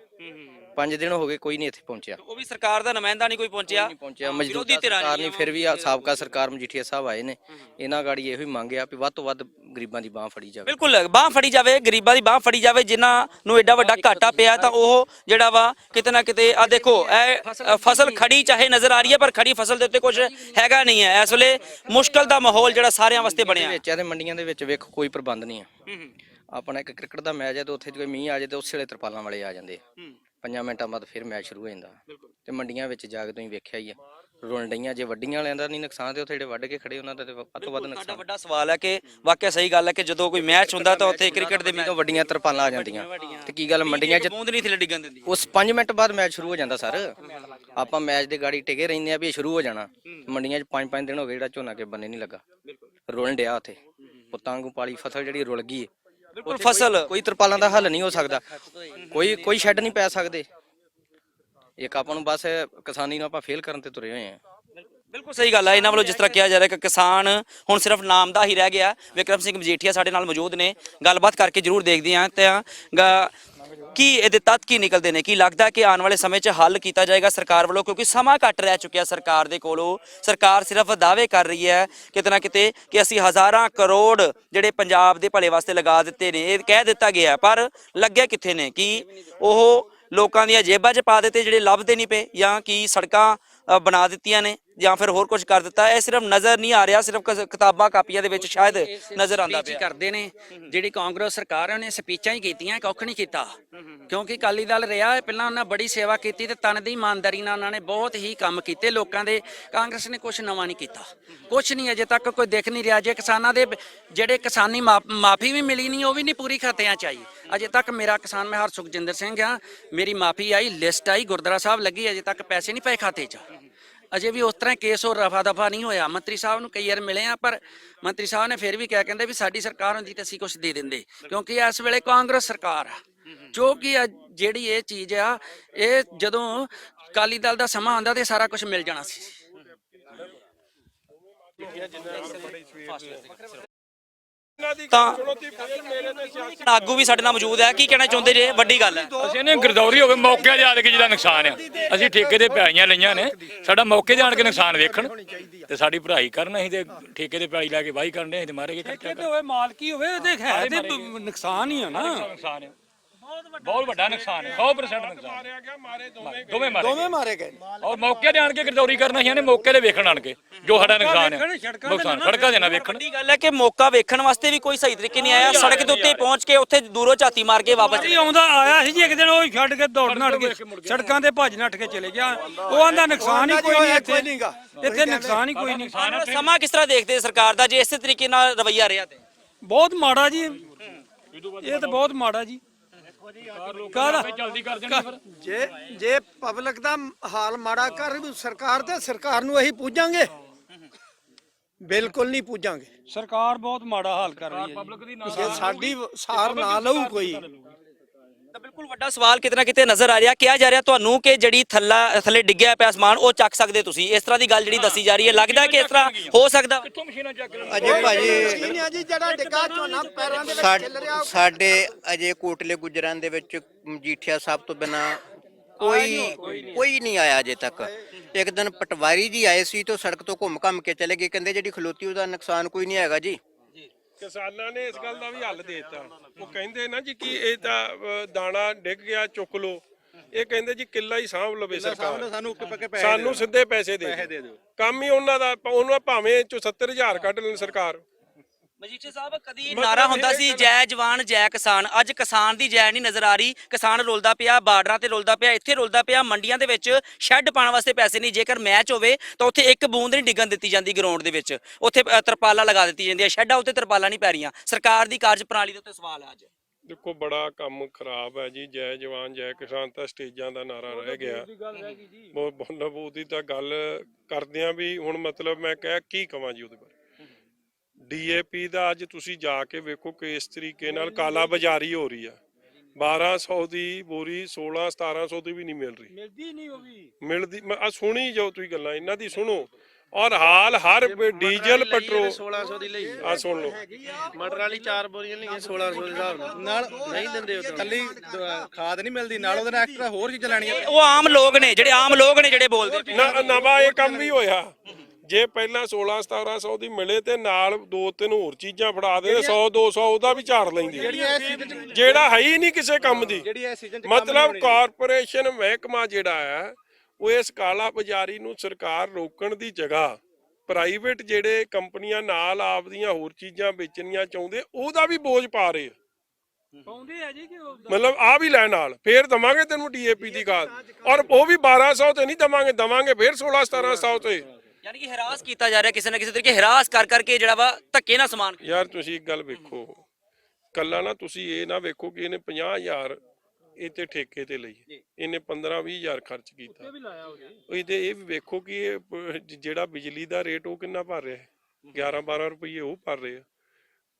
5 ਦਿਨ ਹੋ ਗਏ, ਕੋਈ ਨਹੀਂ ਇੱਥੇ ਪਹੁੰਚਿਆ। ਉਹ ਵੀ ਸਰਕਾਰ ਦਾ ਨੁਮਾਇੰਦਾ ਨਹੀਂ ਕੋਈ ਪਹੁੰਚਿਆ। ਮਜ਼ਦੂਰੀ ਸਰਕਾਰ ਨਹੀਂ, ਫਿਰ ਵੀ ਸਾਬਕਾ ਸਰਕਾਰ ਮਜੀਠੀਆ ਸਾਹਿਬ ਆਏ ਨੇ। ਇਹਨਾਂ ਗਾੜੀ ਇਹੋ ਹੀ ਮੰਗਿਆ ਵੀ ਵੱਧ ਤੋਂ ਵੱਧ ਗਰੀਬਾਂ ਦੀ ਬਾਹ ਫੜੀ ਜਾਵੇ। ਬਿਲਕੁਲ ਬਾਹ ਫੜੀ ਜਾਵੇ, ਗਰੀਬਾਂ ਦੀ ਬਾਹ ਫੜੀ ਜਾਵੇ। ਜਿਨ੍ਹਾਂ ਨੂੰ ਐਡਾ ਵੱਡਾ ਘਾਟਾ ਪਿਆ ਤਾਂ ਉਹ ਜਿਹੜਾ ਵਾ ਕਿਤੇ ਨਾ ਕਿਤੇ ਆ ਦੇਖੋ ਇਹ ਫਸਲ ਖੜੀ ਚਾਹੇ ਨਜ਼ਰ ਆ ਰਹੀ ਹੈ, ਪਰ ਖੜੀ ਫਸਲ ਦੇ ਉੱਤੇ ਕੁਝ ਹੈਗਾ ਨਹੀਂ ਹੈ। ਇਸ ਵੇਲੇ ਮੁਸ਼ਕਲ ਦਾ ਮਾਹੌਲ ਜਿਹੜਾ ਸਾਰਿਆਂ ਵਾਸਤੇ ਬਣਿਆ ਵਿੱਚ ਤੇ ਮੰਡੀਆਂ ਦੇ ਵਿੱਚ ਵੇਖੋ ਕੋਈ ਪ੍ਰਬੰਧ ਨਹੀਂ ਆ। ਆਪਣਾ ਇੱਕ ਕ੍ਰਿਕਟ ਦਾ ਮੈਚ ਹੈ ਤੇ ਉੱਥੇ ਕੋਈ ਮੀਂਹ ਆ ਜਾਏ ਤੇ ਉਸੇ ਵੇਲੇ ਤਰਪਾਲਾਂ ਵਾਲੇ ਆ ਜਾਂਦੇ ਆ। 5 ਮਿੰਟਾਂ ਬਾਅਦ ਫਿਰ ਮੈਚ ਸ਼ੁਰੂ ਹੋ ਜਾਂਦਾ। ਤੇ ਮੰਡੀਆਂ ਵਿੱਚ ਜਾ ਕੇ ਤੁਸੀਂ ਵੇਖਿਆ ਹੀ ਆ, ਰੁਲ ਡਈਆਂ। ਜੇ ਵੱਡੀਆਂ ਵਾਲਿਆਂ ਦਾ ਨਹੀਂ ਨੁਕਸਾਨ ਤੇ ਉੱਥੇ ਜਿਹੜੇ ਵੱਢ ਕੇ ਖੜੇ ਉਹਨਾਂ ਦਾ ਤੇ ਵੱਧ ਤੋਂ ਵੱਧ ਨੁਕਸਾਨ। ਵੱਡਾ ਸਵਾਲ ਹੈ ਕਿ ਵਾਕਿਆ ਸਹੀ ਗੱਲ ਹੈ ਕਿ ਜਦੋਂ ਕੋਈ ਮੈਚ ਹੁੰਦਾ ਤਾਂ ਉੱਥੇ ਕ੍ਰਿਕਟ ਦੇ ਮੈਚ ਤੋਂ ਵੱਡੀਆਂ ਤਰਪਾਲਾਂ ਆ ਜਾਂਦੀਆਂ। ਤੇ ਕੀ ਗੱਲ ਮੰਡੀਆਂ 'ਚ ਬੂੰਦ ਨਹੀਂ ਥੱਲੇ ਡਿੱਗਣ ਦਿੰਦੀ। ਉਸ 5 ਮਿੰਟ ਬਾਅਦ ਮੈਚ ਸ਼ੁਰੂ ਹੋ ਜਾਂਦਾ ਸਰ। ਆਪਾਂ ਮੈਚ ਦੇ ਗਾੜੀ ਟਿਕੇ ਰਹਿੰਦੇ ਆ ਵੀ ਇਹ ਸ਼ੁਰੂ ਹੋ ਜਾਣਾ। ਮੰਡੀਆਂ 'ਚ 5-5 ਦਿਨ ਹੋ ਗਏ ਜਿਹੜਾ ਝੋਨਾ ਕੇ ਬੰਨੇ ਨਹੀਂ ਲੱਗਾ, ਰੁਲਣ ਡਿਆ ਉੱਥੇ। ਪੁੱਤਾਂ ਵਾਂਗੂ ਪਾਲੀ ਫਸਲ ਜਿਹੜੀ ਰੁਲ ਗਈ। ਬਿਲਕੁਲ ਫਸਲ ਕੋਈ ਤਰਪਾਲਾਂ ਦਾ ਹੱਲ ਨਹੀਂ ਹੋ ਸਕਦਾ, ਕੋਈ ਸ਼ੈੱਡ ਨਹੀਂ ਪੈ ਸਕਦੇ। ਇੱਕ ਆਪਾਂ ਨੂੰ ਬਸ ਕਿਸਾਨੀ ਨੂੰ ਆਪਾਂ ਫੇਲ ਕਰਨ ਤੇ ਤੁਰੇ ਹੋਏ ਆ। ਬਿਲਕੁਲ ਸਹੀ ਗੱਲ ਹੈ। ਇਹਨਾਂ ਵੱਲੋਂ ਜਿਸ ਤਰ੍ਹਾਂ ਕਿਹਾ ਜਾ ਰਿਹਾ ਕਿ ਕਿਸਾਨ ਹੁਣ ਸਿਰਫ ਨਾਮ ਦਾ ਹੀ ਰਹਿ ਗਿਆ। ਵਿਕਰਮ ਸਿੰਘ ਮਜੀਠੀਆ ਸਾਡੇ ਨਾਲ ਮੌਜੂਦ ਨੇ, ਗੱਲਬਾਤ ਕਰਕੇ ਜ਼ਰੂਰ ਦੇਖਦੇ ਹਾਂ ਤੇ ਕੀ ਇਹਦੇ ਤੱਤ ਕੀ ਨਿਕਲਦੇ ਨੇ। ਕੀ ਲੱਗਦਾ ਕਿ ਆਉਣ ਵਾਲੇ ਸਮੇਂ 'ਚ ਹੱਲ ਕੀਤਾ ਜਾਏਗਾ ਸਰਕਾਰ ਵੱਲੋਂ, ਕਿਉਂਕਿ ਸਮਾਂ ਘੱਟ ਰਹਿ ਚੁੱਕਿਆ ਸਰਕਾਰ ਦੇ ਕੋਲੋਂ। ਸਰਕਾਰ ਸਿਰਫ ਦਾਅਵੇ ਕਰ ਰਹੀ ਹੈ ਕਿਤੇ ਨਾ ਕਿਤੇ ਕਿ ਅਸੀਂ ਹਜ਼ਾਰਾਂ ਕਰੋੜ ਜਿਹੜੇ ਪੰਜਾਬ ਦੇ ਭਲੇ ਵਾਸਤੇ ਲਗਾ ਦਿੱਤੇ ਨੇ, ਇਹ ਕਹਿ ਦਿੱਤਾ ਗਿਆ, ਪਰ ਲੱਗਿਆ ਕਿੱਥੇ ਨੇ? ਕੀ ਉਹ ਲੋਕਾਂ ਦੀਆਂ ਜੇਬਾਂ 'ਚ ਪਾ ਦਿੱਤੇ ਜਿਹੜੇ ਲੱਭਦੇ ਨਹੀਂ ਪਏ, ਜਾਂ ਕੀ ਸੜਕਾਂ ਬਣਾ ਦਿੱਤੀਆਂ ਨੇ, ਜਾਂ ਫਿਰ ਹੋਰ ਕੁਝ ਕਰ ਦਿੱਤਾ? ਇਹ ਸਿਰਫ ਨਜ਼ਰ ਨਹੀਂ ਆ ਰਿਹਾ, ਸਿਰਫ ਕਿਤਾਬਾਂ ਕਾਪੀਆਂ ਦੇ ਵਿੱਚ ਸ਼ਾਇਦ ਨਜ਼ਰ ਆਉਂਦਾ ਪਿਆ। ਕਰਦੇ ਨੇ ਜਿਹੜੀ ਕਾਂਗਰਸ ਸਰਕਾਰ ਹੈ ਉਹਨੇ ਸਪੀਚਾਂ ਹੀ ਕੀਤੀਆਂ, ਕੁੱਖ ਨਹੀਂ ਕੀਤਾ। ਕਿਉਂਕਿ ਅਕਾਲੀ ਦਲ ਰਿਹਾ ਹੈ, ਪਹਿਲਾਂ ਉਹਨਾਂ ਬੜੀ ਸੇਵਾ ਕੀਤੀ ਤੇ ਤਨ ਦੀ ਇਮਾਨਦਾਰੀ ਨਾਲ ਉਹਨਾਂ ਨੇ ਬਹੁਤ ਹੀ ਕੰਮ ਕੀਤੇ ਲੋਕਾਂ ਦੇ। ਕਾਂਗਰਸ ਨੇ ਕੁਝ ਨਵਾਂ ਨਹੀਂ ਕੀਤਾ, ਕੁਝ ਨਹੀਂ ਅਜੇ ਤੱਕ ਕੋਈ ਦਿਖ ਨਹੀਂ ਰਿਹਾ। ਜੇ ਕਿਸਾਨਾਂ ਦੇ ਜਿਹੜੇ ਕਿਸਾਨੀ ਮਾਫੀ ਵੀ ਮਿਲੀ ਨਹੀਂ, ਉਹ ਵੀ ਨਹੀਂ ਪੂਰੀ ਖਾਤਿਆਂ 'ਚ ਆਈ ਅਜੇ ਤੱਕ। ਮੇਰਾ ਕਿਸਾਨ ਮੈਂ ਹਰ ਸੁਖਜਿੰਦਰ ਸਿੰਘ ਆ, ਮੇਰੀ ਮਾਫੀ ਆਈ, ਲਿਸਟ ਆਈ, ਗੁਰਦੁਆਰਾ ਸਾਹਿਬ ਲੱਗੀ, ਅਜੇ ਤੱਕ ਪੈਸੇ ਨਹੀਂ ਪਏ ਖਾਤੇ 'ਚ। ਅਜੇ ਵੀ ਉਸ ਤਰ੍ਹਾਂ ਕੇਸ ਹੋਰ ਰਫਾ ਦਫਾ ਨਹੀਂ ਹੋਇਆ। ਮੰਤਰੀ ਸਾਹਿਬ ਨੂੰ ਕਈ ਵਾਰ ਮਿਲੇ ਆ, ਪਰ ਮੰਤਰੀ ਸਾਹਿਬ ਨੇ ਫਿਰ ਵੀ ਕਹਿੰਦੇ ਵੀ ਸਾਡੀ ਸਰਕਾਰ ਹੁੰਦੀ ਤਾਂ ਅਸੀਂ ਕੁਝ ਦੇ ਦਿੰਦੇ, ਕਿਉਂਕਿ ਇਸ ਵੇਲੇ ਕਾਂਗਰਸ ਸਰਕਾਰ ਆ। ਜੋ ਕਿ ਜਿਹੜੀ ਇਹ ਚੀਜ਼ ਆ, ਇਹ ਜਦੋਂ ਅਕਾਲੀ ਦਲ ਦਾ ਸਮਾਂ ਆਉਂਦਾ ਤੇ ਸਾਰਾ ਕੁਝ ਮਿਲ ਜਾਣਾ ਸੀ। ਤਾਂ ਆਗੂ ਵੀ ਸਾਡੇ ਨਾਲ ਮੌਜੂਦ ਹੈ, ਕੀ ਕਹਿਣਾ ਚਾਹੁੰਦੇ ਜੇ? ਵੱਡੀ ਗੱਲ ਹੈ ਅਸੀਂ ਨੇ ਗਰਦੌਰੀ ਹੋਵੇ ਮੌਕੇ ਤੇ ਆ ਕੇ ਜਿਹਦਾ ਨੁਕਸਾਨ ਆ, ਅਸੀਂ ਠੇਕੇ ਤੇ ਪੈਲੀਆਂ ਲਈਆਂ ਨੇ, ਸਾਡਾ ਮੌਕੇ ਤੇ ਆਣ ਕੇ ਨੁਕਸਾਨ ਵੇਖਣ ਤੇ ਸਾਡੀ ਭਰਾਈ ਕਰਨ। ਅਸੀਂ ਤੇ ਠੇਕੇ ਤੇ ਪੈਲੀ ਲੈ ਕੇ ਵਾਹੀ ਕਰਨ ਦੇ, ਅਸੀਂ ਤੇ ਮਾਰੇ ਠੇਕੇ ਤੇ ਹੋਵੇ ਮਾਲਕੀ ਹੋਵੇ, ਇਹਦੇ ਹੈ ਤੇ ਨੁਕਸਾਨ ਹੀ ਆ ਨਾ। ਨੁਕਸਾਨ ਹੈ, ਬਹੁਤ ਵੱਡਾ ਨੁਕਸਾਨ ਹੈ, 100% ਨੁਕਸਾਨ ਹੈ। ਦੋਵੇਂ ਮਾਰੇ ਗਏ ਔਰ ਮੌਕੇ ਤੇ ਆਣ ਕੇ ਗਰਦੌਰੀ ਕਰਨਾ ਸੀ, ਮੌਕੇ ਤੇ ਵੇਖਣ ਆਣ ਕੇ ਜੋ ਸਾਡਾ ਨੁਕਸਾਨ ਹੈ। ਨੁਕਸਾਨ ਸੜਕਾਂ ਦੇ ਨਾ ਵੇਖਣ। ਵੱਡੀ ਗੱਲ ਹੈ ਕਿ ਮੌਕਾ ਵੇਖਣ ਵਾਸਤੇ ਵੀ ਕੋਈ ਸਹੀ ਤਰੀਕੇ ਨਹੀਂ ਆਇਆ। ਸੜਕ ਦੇ ਉੱਤੇ ਪਹੁੰਚ ਕੇ ਉੱਥੇ ਦੂਰੋਂ ਝਾਤੀ ਮਾਰ ਕੇ ਵਾਪਸ ਆਉਂਦਾ ਆਇਆ ਸੀ ਜੀ ਇੱਕ ਦਿਨ, ਉਹ ਛੱਡ ਕੇ ਦੌੜ ਨੱਠ ਕੇ ਸੜਕਾਂ ਤੇ ਭੱਜ ਨੱਠ ਕੇ ਚਲੇ ਗਿਆ। ਉਹ ਆਂਦਾ ਨੁਕਸਾਨ ਹੀ ਕੋਈ ਨਹੀਂ, ਇੱਥੇ ਨੁਕਸਾਨ ਹੀ ਕੋਈ ਨਹੀਂ। ਸਮਾਂ ਕਿਸ ਤਰ੍ਹਾਂ ਦੇਖਦੇ ਸਰਕਾਰ ਦਾ ਜੇ ਇਸੇ ਤਰੀਕੇ ਨਾਲ ਰਵੱਈਆ ਰਿਹਾ ਤੇ? ਬਹੁਤ ਮਾੜਾ ਜੀ, ਇਹ ਤਾਂ ਬਹੁਤ ਮਾੜਾ ਜੀ। ਜਲਦੀ ਕਰ ਦੇਣੀ ਫਿਰ। ਜੇ ਪਬਲਿਕ ਦਾ ਹਾਲ ਮਾੜਾ ਕਰ ਸਰਕਾਰ ਤੇ ਸਰਕਾਰ ਨੂੰ ਅਸੀਂ ਪੁੱਜਾਂਗੇ? ਬਿਲਕੁਲ ਨਹੀਂ ਪੁੱਜਾਂਗੇ। ਸਰਕਾਰ ਬਹੁਤ ਮਾੜਾ ਹਾਲ ਕਰ ਰਹੀ ਹੈ। ਜੇ ਸਾਡੀ ਸਾਰ ਨਾ ਲਊ ਕੋਈ। ਤਾਂ ਬਿਲਕੁਲ ਵੱਡਾ ਸਵਾਲ ਕਿਤੇ ਨਾ ਕਿਤੇ ਨਜ਼ਰ ਆ ਰਿਹਾ। ਕਿਹਾ ਜਾ ਰਿਹਾ ਤੁਹਾਨੂੰ ਕਿ ਜਿਹੜੀ ਥੱਲੇ ਡਿੱਗਿਆ ਪਿਆ ਸਮਾਨ ਉਹ ਚੱਕ ਸਕਦੇ ਤੁਸੀਂ, ਇਸ ਤਰ੍ਹਾਂ ਦੀ ਗੱਲ ਜਿਹੜੀ ਦੱਸੀ ਜਾ ਰਹੀ ਹੈ। ਲੱਗਦਾ ਕਿ ਇਸ ਤਰ੍ਹਾਂ ਹੋ ਸਕਦਾ? ਅਜੇ ਭਾਜੀ ਜਿਹੜਾ ਡਿੱਗਾ ਝੋਨਾ ਪੈਰਾਂ ਦੇ ਵਿੱਚ ਚੱਲ ਰਿਹਾ। ਸਾਡੇ ਅਜੇ ਕੋਟਲੇ ਗੁਜਰਾਂ ਦੇ ਵਿੱਚ ਮਜੀਠੀਆ ਸਾਹਿਬ ਤੋਂ ਬਿਨਾ ਕੋਈ ਨਹੀਂ ਆਇਆ ਅਜੇ ਤੱਕ। ਇੱਕ ਦਿਨ ਪਟਵਾਰੀ ਜੀ ਆਏ ਸੀ ਤੇ ਸੜਕ ਤੋਂ ਘੁੰਮ ਕੇ ਚਲੇ ਗਏ, ਕਹਿੰਦੇ ਜਿਹੜੀ ਖਲੋਤੀ ਉਹਦਾ ਨੁਕਸਾਨ ਕੋਈ ਨਹੀਂ ਹੈਗਾ ਜੀ। ਕਿਸਾਨਾਂ ਨੇ ਇਸ ਗੱਲ ਦਾ ਵੀ ਹੱਲ ਦੇ ਦਿੱਤਾ। ਉਹ ਕਹਿੰਦੇ ਨਾ ਜੀ ਕਿ ਇਹ ਤਾਂ ਦਾਣਾ ਡਿੱਗ ਗਿਆ ਚੁੱਕ ਲਓ, ਇਹ ਕਹਿੰਦੇ ਜੀ ਕਿੱਲਾ ਹੀ ਸਾਂਭ ਲਵੇ ਸਰਕਾਰ, ਸਾਨੂੰ ਸਿੱਧੇ ਪੈਸੇ ਦੇ ਦਿਓ। ਕੰਮ ਹੀ ਉਹਨਾਂ ਦਾ, ਉਹਨਾਂ ਭਾਵੇਂ ਚੋਂ 70,000 ਕੱਢ ਲੈਣ ਸਰਕਾਰ। ਮਜੀਠੀਆ ਸਾਹਿਬ, ਕਦੀ ਨਾਰਾ ਹੁੰਦਾ ਸੀ ਜੈ ਜਵਾਨ ਜੈ ਕਿਸਾਨ, ਅੱਜ ਕਿਸਾਨ ਦੀ ਜੈ ਨਹੀਂ ਨਜ਼ਰ ਆ ਰਹੀ। ਕਿਸਾਨ ਰੁਲਦਾ ਪਿਆ, ਬਾਰਡਰਾਂ ਤੇ ਰੁਲਦਾ ਪਿਆ, ਇੱਥੇ ਰੁਲਦਾ ਪਿਆ, ਮੰਡੀਆਂ ਦੇ ਵਿੱਚ ਸ਼ੈੱਡ ਪਾਉਣ ਵਾਸਤੇ ਪੈਸੇ ਨਹੀਂ। ਜੇਕਰ ਮੈਚ ਹੋਵੇ ਤਾਂ ਉੱਥੇ ਇੱਕ ਬੂੰਦ ਨਹੀਂ ਡਿੱਗਣ ਦਿੱਤੀ ਜਾਂਦੀ ਗਰਾਊਂਡ ਦੇ ਵਿੱਚ, ਉੱਥੇ ਤਰਪਾਲਾਂ ਲਗਾ ਦਿੱਤੀ ਜਾਂਦੀਆਂ, ਸ਼ੈੱਡਾਂ ਉੱਤੇ ਤਰਪਾਲਾਂ ਨਹੀਂ ਪੈ ਰਹੀਆਂ। ਸਰਕਾਰ ਦੀ ਕਾਰਜ ਪ੍ਰਣਾਲੀ ਦੇ ਉੱਤੇ ਸਵਾਲ ਹੈ ਅੱਜ। ਦੇਖੋ ਬੜਾ ਕੰਮ ਖਰਾਬ ਹੈ ਜੀ, ਜੈ ਜਵਾਨ ਜੈ ਕਿਸਾਨ ਤਾਂ ਸਟੇਜਾਂ ਦਾ ਨਾਰਾ ਰਹਿ ਗਿਆ। ਉਹਦੀ ਤਾਂ ਗੱਲ ਕਰਦੇ ਆ ਵੀ ਹੁਣ ਮਤਲਬ ਮੈਂ ਕਹਿ ਕੀ ਕਵਾਂ ਜੀ ਉਹਦੇ ਬਾਰੇ। ਡੀਏਪੀ ਦਾ ਅੱਜ ਤੁਸੀਂ ਜਾ ਕੇ ਵੇਖੋ ਕਿ ਇਸ ਤਰੀਕੇ ਨਾਲ ਕਾਲਾ ਬਾਜ਼ਾਰੀ ਹੋ ਰਹੀ ਆ। 1200 ਦੀ ਬੋਰੀ 1600-1700 ਦੀ ਵੀ ਨਹੀਂ ਮਿਲ ਰਹੀ, ਮਿਲਦੀ ਨਹੀਂ। ਉਹ ਵੀ ਮਿਲਦੀ, ਆ ਸੁਣੀ ਜਾਓ ਤੁਸੀਂ ਗੱਲਾਂ ਇਹਨਾਂ ਦੀ, ਸੁਣੋ। ਔਰ ਹਾਲ ਹਰ ਡੀਜ਼ਲ ਪੈਟਰੋਲ 1600 ਦੀ ਲਈ ਆ, ਸੁਣ ਲਓ। ਮਟਰ ਵਾਲੀ 4 ਬੋਰੀਆਂ ਲਈਆਂ 1600 ਦੇ ਹਿਸਾਬ ਨਾਲ ਨਹੀਂ ਦਿੰਦੇ। ਉਹ ਕੱਲੀ ਖਾਦ ਨਹੀਂ ਮਿਲਦੀ, ਨਾਲ ਉਹਦੇ ਨਾਲ ਐਕਸਟਰਾ ਹੋਰ ਚੀਜ਼ਾਂ ਲੈਣੀਆਂ। ਉਹ ਆਮ ਲੋਕ ਨੇ ਜਿਹੜੇ ਬੋਲਦੇ ਨਵਾਂ ਇਹ ਕੰਮ ਵੀ ਹੋਇਆ। ਜੇ ਪਹਿਲਾਂ 1600-1700 ਦੀ ਮਿਲੇ ਤੇ ਨਾਲ 2-3 ਹੋਰ ਚੀਜ਼ਾਂ ਫੜਾ ਦੇ, 100-200 ਉਹਦਾ ਵੀ ਝਾੜ ਲੈਂਦੀ, ਜਿਹੜਾ ਹੈ ਹੀ ਨਹੀਂ ਕਿਸੇ ਕੰਮ ਦੀ। ਮਤਲਬ ਕਾਰਪੋਰੇਸ਼ਨ ਮਹਿਕਮਾ ਜਿਹੜਾ ਹੈ ਉਹ ਇਸ ਕਾਲਾ ਬਾਜ਼ਾਰੀ ਨੂੰ ਸਰਕਾਰ ਰੋਕਣ ਦੀ ਜਗ੍ਹਾ ਪ੍ਰਾਈਵੇਟ ਜਿਹੜੇ ਕੰਪਨੀਆਂ ਨਾਲ ਆਪਦੀਆਂ ਹੋਰ ਚੀਜ਼ਾਂ ਵੇਚਣੀਆਂ ਚਾਹੁੰਦੇ ਉਹਦਾ ਵੀ ਬੋਝ ਪਾ ਰਹੇ ਆ ਜੀ। ਮਤਲਬ ਆ ਵੀ ਲੈ ਨਾਲ ਫੇਰ ਦਵਾਂਗੇ ਤੈਨੂੰ ਡੀਏਪੀ ਦੀ ਖਾਦ, ਔਰ ਉਹ ਵੀ 1200 ਤੇ ਨਹੀਂ ਦਵਾਂਗੇ ਫੇਰ 1600-1700 ਤੇ। ਯਾਨੀ ਕਿ ਹਰਾਸ ਕੀਤਾ ਜਾ ਰਿਹਾ ਕਿਸੇ ਨਾ ਕਿਸੇ ਤਰੀਕੇ, ਹਰਾਸ ਕਰ ਕਰਕੇ ਜਿਹੜਾ ਵਾ ਧੱਕੇ ਨਾਲ ਸਮਾਨ। ਯਾਰ ਤੁਸੀਂ ਇੱਕ ਗੱਲ ਵੇਖੋ, ਕੱਲਾ ਨਾ ਤੁਸੀਂ ਇਹ ਨਾ ਵੇਖੋ ਕਿ ਇਹਨੇ 50,000 ਇਹ ਤੇ ਠੇਕੇ ਤੇ ਲਈ, ਇਹਨੇ 15-20,000 ਖਰਚ ਕੀਤਾ। ਇਹਦੇ ਇਹ ਵੀ ਵੇਖੋ ਕਿ ਇਹ ਜਿਹੜਾ ਬਿਜਲੀ ਦਾ ਰੇਟ ਉਹ ਕਿੰਨਾ ਭਰ ਰਿਹਾ ਹੈ, 11-12 ਰੁਪਏ ਉਹ ਭਰ ਰਹੇ ਆ।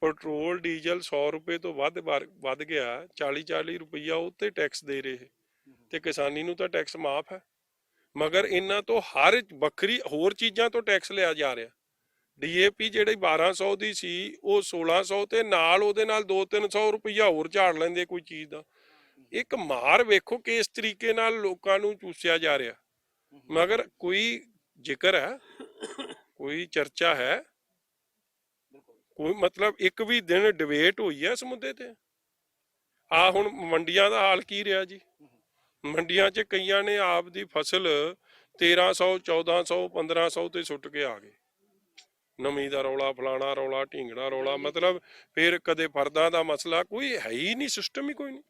ਪੈਟਰੋਲ ਡੀਜ਼ਲ 100 ਰੁਪਏ ਤੋਂ ਵੱਧ ਗਿਆ, 40-40 ਰੁਪਈਆ ਉਹ ਤੇ ਟੈਕਸ ਦੇ ਰਹੇ, ਤੇ ਕਿਸਾਨੀ ਨੂੰ ਤਾਂ ਟੈਕਸ ਮਾਫ ਹੈ, ਮਗਰ ਇਹਨਾਂ ਤੋਂ ਹਰ ਵੱਖਰੀ ਹੋਰ ਚੀਜ਼ਾਂ ਤੋਂ ਟੈਕਸ ਲਿਆ ਜਾ ਰਿਹਾ। ਡੀਏਪੀ ਜਿਹੜੀ 1200 ਦੀ ਸੀ ਉਹ 1600 ਤੇ ਨਾਲ ਉਹਦੇ ਨਾਲ 200-300 ਰੁਪਈਆ ਹੋਰ ਝਾੜ ਲੈਂਦੇ ਕੋਈ ਚੀਜ਼ ਦਾ। ਇੱਕ ਮਾਰ ਵੇਖੋ ਕਿ ਇਸ ਤਰੀਕੇ ਨਾਲ ਲੋਕਾਂ ਨੂੰ ਚੂਸਿਆ ਜਾ ਰਿਹਾ, ਮਗਰ ਕੋਈ ਜ਼ਿਕਰ ਹੈ, ਕੋਈ ਚਰਚਾ ਹੈ, ਕੋਈ ਮਤਲਬ ਇੱਕ ਵੀ ਦਿਨ ਡਿਬੇਟ ਹੋਈ ਹੈ ਇਸ ਮੁੱਦੇ ਤੇ। ਆ ਹੁਣ ਮੰਡੀਆਂ ਦਾ ਹਾਲ ਕੀ ਰਿਹਾ ਜੀ? ਮੰਡੀਆਂ 'ਚ ਕਈਆਂ ਨੇ ਆਪ ਦੀ ਫਸਲ 1300, 1400, 1500 ਤੇ ਸੁੱਟ ਕੇ ਆ ਗਏ। ਨਵੀਂ ਦਾ ਰੌਲਾ, ਫਲਾਣਾ ਰੌਲਾ, ਢੀਂਗੜਾ ਰੌਲਾ, ਮਤਲਬ ਫਿਰ ਕਦੇ ਫਰਦਾਂ ਦਾ ਮਸਲਾ, ਕੋਈ ਹੈ ਹੀ ਨਹੀਂ, ਸਿਸਟਮ ਹੀ ਕੋਈ ਨਹੀਂ।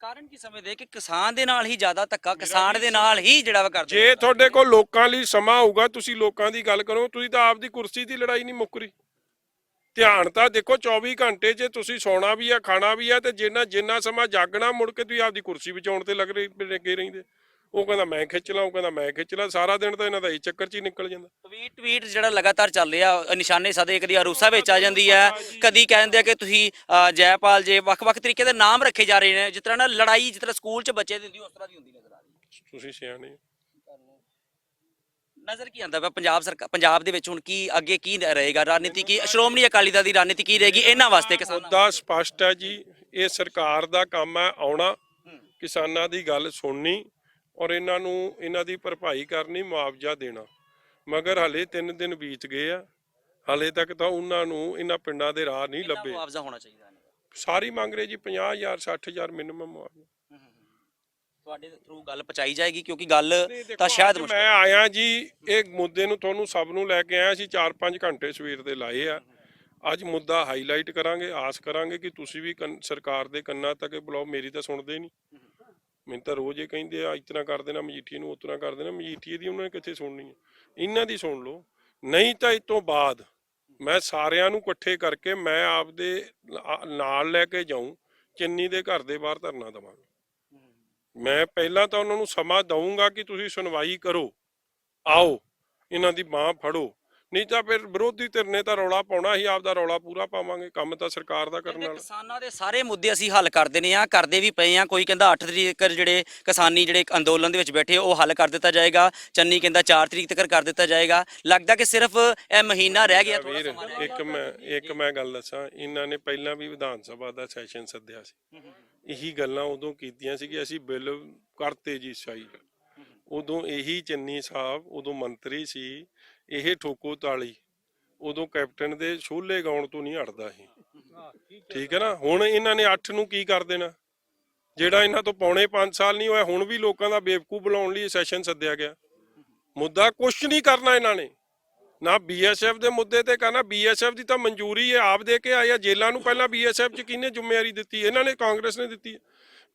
ਕਾਰਨ ਕੀ ਸਮਝਦੇ ਕਿ ਕਿਸਾਨ ਦੇ ਨਾਲ ਹੀ ਜ਼ਿਆਦਾ ਧੱਕਾ, ਕਿਸਾਨ ਦੇ ਨਾਲ ਹੀ ਜਿਹੜਾ ਵਾ ਕਰਦੇ। ਜੇ ਤੁਹਾਡੇ ਕੋਲ ਲੋਕਾਂ ਲਈ ਸਮਾਂ ਹੋਊਗਾ, ਤੁਸੀਂ ਲੋਕਾਂ ਦੀ ਗੱਲ ਕਰੋ। ਤੁਸੀਂ ਤਾਂ ਆਪਦੀ ਕੁਰਸੀ ਦੀ ਲੜਾਈ ਨਹੀਂ ਮੁੱਕ ਰਹੀ। ਧਿਆਨ ਤਾਂ ਦੇਖੋ 24 ਘੰਟੇ 'ਚ ਤੁਸੀਂ ਸੌਣਾ ਵੀ ਆ, ਖਾਣਾ ਵੀ ਆ, ਤੇ ਜਿੰਨਾ ਸਮਾਂ ਜਾਗਣਾ ਮੁੜ ਕੇ ਤੁਸੀਂ ਆਪਦੀ ਕੁਰਸੀ ਬਚਾਉਣ ਤੇ ਲੱਗੇ ਰਹਿੰਦੇ। ਉਹ ਕਹਿੰਦਾ ਮੈਂ ਖਿੱਚ ਲਾਂ, ਉਹ ਕਹਿੰਦਾ ਮੈਂ ਖਿੱਚ ਲਾਂ, ਸਾਰਾ ਦਿਨ ਤਾਂ ਇਹਨਾਂ ਦਾ ਇਹ ਚੱਕਰ 'ਚ ਹੀ ਨਿਕਲ ਜਾਂਦਾ। ਟਵੀਟ ਜਿਹੜਾ ਲਗਾਤਾਰ ਚੱਲ ਰਿਹਾ, ਨਿਸ਼ਾਨੇ ਸਾਦੇ, ਕਦੀ ਅਰੂਸਾ ਵਿੱਚ ਆ ਜਾਂਦੀ ਹੈ, ਕਦੀ ਕਹਿੰਦੇ ਆ ਕਿ ਤੁਸੀਂ ਜੈਪਾਲ ਜੇ, ਵੱਖ-ਵੱਖ ਤਰੀਕੇ ਦੇ ਨਾਮ ਰੱਖੇ ਜਾ ਰਹੇ ਨੇ। ਜਿਸ ਤਰ੍ਹਾਂ ਨਾ ਲੜਾਈ ਜਿਸ ਤਰ੍ਹਾਂ ਸਕੂਲ 'ਚ ਬੱਚੇ ਦੀ ਹੁੰਦੀ ਉਸ ਤਰ੍ਹਾਂ ਦੀ ਹੁੰਦੀ ਨਜ਼ਰ ਆ ਰਹੀ। ਤੁਸੀਂ ਸਿਆਣੇ ਨਜ਼ਰ ਕੀ ਆਉਂਦਾ ਵਾ ਪੰਜਾਬ ਦੇ ਵਿੱਚ ਹੁਣ ਕੀ ਅੱਗੇ ਕੀ ਰਹੇਗਾ ਰਣਨੀਤੀ? ਕੀ ਸ਼੍ਰੋਮਣੀ ਅਕਾਲੀ ਦਲ ਦੀ ਰਣਨੀਤੀ ਕੀ ਰਹੇਗੀ ਇਹਨਾਂ ਵਾਸਤੇ? ਕਿਸਾਨਾਂ ਦਾ ਸਪਸ਼ਟ ਹੈ ਜੀ, ਇਹ ਸਰਕਾਰ ਦਾ ਕੰਮ ਹੈ ਆਉਣਾ, ਕਿਸਾਨਾਂ ਦੀ ਗੱਲ ਸੁਣਨੀ ਔਰ ਇਹਨਾਂ ਦੀ ਭਰਪਾਈ ਕਰਨੀ, ਮੁਆਵਜ਼ਾ ਦੇਣਾ। ਮਗਰ ਹਲੇ 3 ਦਿਨ ਬੀਤ ਗਏ ਆ, ਹਲੇ ਤੱਕ ਤਾਂ ਉਹਨਾਂ ਨੂੰ ਇਹਨਾਂ ਪਿੰਡਾਂ ਦੇ ਰਾਹ ਨਹੀਂ ਲੱਭੇ। ਮੁਆਵਜ਼ਾ ਹੋਣਾ ਚਾਹੀਦਾ। ਸਾਰੀ ਮੰਗ ਰਹੇ ਜੀ 50,000 60,000 ਮਿਨੀਮਮ ਮੁਆਵਜ਼ਾ। ਤੁਹਾਡੇ ਥਰੂ ਗੱਲ ਪਹੁੰਚਾਈ ਜਾਏਗੀ ਕਿਉਂਕਿ ਗੱਲ ਤਾਂ ਸ਼ਾਇਦ ਮੈਂ ਆਇਆ ਜੀ ਇਹ ਮੁੱਦੇ ਨੂੰ ਤੁਹਾਨੂੰ ਸਭ ਨੂੰ ਲੈ ਕੇ ਆਇਆ ਸੀ। 4-5 ਘੰਟੇ ਸਵੇਰ ਦੇ ਲਾਏ ਆ। ਅੱਜ ਮੁੱਦਾ ਹਾਈਲਾਈਟ ਕਰਾਂਗੇ, ਆਸ ਕਰਾਂਗੇ ਕਿ ਤੁਸੀਂ ਵੀ ਸਰਕਾਰ ਦੇ ਕੰਨਾਂ ਤੱਕ ਬੁਲਾਓ। ਮੇਰੀ ਤਾਂ ਸੁਣਦੇ ਨਹੀਂ, ਮੈਨੂੰ ਤਾਂ ਰੋਜ਼ ਇਹ ਕਹਿੰਦੇ ਆ ਇਤਨਾ ਕਰ ਦੇਣਾ ਮਜੀਠੀਏ ਨੂੰ, ਉਤਨਾ ਕਰ ਦੇਣਾ ਮਜੀਠੀਏ ਦੀ। ਉਹਨਾਂ ਨੇ ਕਿੱਥੇ ਸੁਣਨੀ ਹੈ? ਇਹਨਾਂ ਦੀ ਸੁਣ ਲਓ, ਨਹੀਂ ਤਾਂ ਇਸ ਤੋਂ ਬਾਅਦ ਮੈਂ ਸਾਰਿਆਂ ਨੂੰ ਇਕੱਠੇ ਕਰਕੇ ਮੈਂ ਆਪਦੇ ਨਾਲ ਲੈ ਕੇ ਜਾਊਂ, ਚੰਨੀ ਦੇ ਘਰ ਦੇ ਬਾਹਰ ਧਰਨਾ ਦੇਵਾਂਗਾ। ਮੈਂ ਪਹਿਲਾਂ ਤਾਂ ਉਹਨਾਂ ਨੂੰ ਸਮਾਂ ਦਊਂਗਾ ਕਿ ਤੁਸੀਂ ਸੁਣਵਾਈ ਕਰੋ, ਆਓ ਇਹਨਾਂ ਦੀ ਬਾਂਹ ਫੜੋ, ਨਹੀਂ ਤਾਂ ਫਿਰ ਵਿਰੋਧੀ ਧਿਰ ਨੇ ਤਾਂ ਰੌਲਾ ਪਾਉਣਾ ਹੀ, ਆਪਦਾ ਰੌਲਾ ਪੂਰਾ ਪਾਵਾਂਗੇ। ਕੰਮ ਤਾਂ ਸਰਕਾਰ ਦਾ ਕਰਨ ਵਾਲਾ। ਕਿਸਾਨਾਂ ਦੇ ਸਾਰੇ ਮੁੱਦੇ ਅਸੀਂ ਹੱਲ ਕਰ ਦੇਣੇ ਆ, ਕਰਦੇ ਵੀ ਪਏ ਆ। ਕੋਈ ਕਹਿੰਦਾ 8 ਤਰੀਕ ਜਿਹੜੇ ਕਿਸਾਨੀ ਜਿਹੜੇ ਅੰਦੋਲਨ ਦੇ ਵਿੱਚ ਬੈਠੇ ਉਹ ਹੱਲ ਕਰ ਦਿੱਤਾ ਜਾਏਗਾ, ਚੰਨੀ ਕਹਿੰਦਾ 4 ਤਰੀਕ ਤੱਕ ਕਰ ਦਿੱਤਾ ਜਾਏਗਾ। ਲੱਗਦਾ ਕਿ ਸਿਰਫ ਇਹ ਮਹੀਨਾ ਰਹਿ ਗਿਆ। ਇੱਕ ਮੈਂ ਗੱਲ ਦੱਸਾਂ, ਇਹਨਾਂ ਨੇ ਪਹਿਲਾਂ ਵੀ ਵਿਧਾਨ ਸਭਾ ਦਾ ਸੈਸ਼ਨ ਸੱਦਿਆ ਸੀ, ਇਹੀ ਗੱਲਾਂ ਉਦੋਂ ਕੀਤੀਆਂ ਸੀ ਕਿ ਅਸੀਂ ਬਿੱਲ ਕਰਤੇ ਜੀ ਸਾਈ। ਉਦੋਂ ਇਹੀ ਚੰਨੀ ਸਾਹਿਬ ਉਦੋਂ ਮੰਤਰੀ ਸੀ, ਇਹ ਠੋਕੋ ਤਾਲੀ ਉਦੋਂ ਕੈਪਟਨ ਦੇ ਛੋਲੇ ਗਾਉਣ ਤੋਂ ਨਹੀਂ ਹਟਦਾ ਸੀ। ਠੀਕ ਹੈ ਨਾ। ਹੁਣ ਇਹਨਾਂ ਨੇ 8 ਨੂੰ ਕੀ ਕਰ ਦੇਣਾ, ਜਿਹੜਾ ਇਹਨਾਂ ਤੋਂ ਪੌਣੇ 5 ਸਾਲ ਨਹੀਂ ਹੋਇਆ, ਹੁਣ ਵੀ ਲੋਕਾਂ ਦਾ ਬੇਵਕੂਫ ਬਣਾਉਣ ਲਈ ਸੈਸ਼ਨ ਸੱਦਿਆ ਗਿਆ। ਮੁੱਦਾ ਕੁਛ ਨਹੀਂ ਕਰਨਾ ਇਹਨਾਂ ਨੇ, ਨਾ ਬੀਐਸਐਫ ਦੇ ਮੁੱਦੇ ਤੇ ਕਰਨਾ। ਬੀਐਸਐਫ ਦੀ ਤਾਂ ਮਨਜ਼ੂਰੀ ਹੈ, ਆਪ ਦੇ ਕੇ ਆਏ ਆ ਜੇਲ੍ਹਾਂ ਨੂੰ। ਪਹਿਲਾਂ ਬੀਐਸਐਫ 'ਚ ਕਿਹਨੇ ਜ਼ਿੰਮੇਵਾਰੀ ਦਿੱਤੀ? ਇਹਨਾਂ ਨੇ, ਕਾਂਗਰਸ ਨੇ ਦਿੱਤੀ।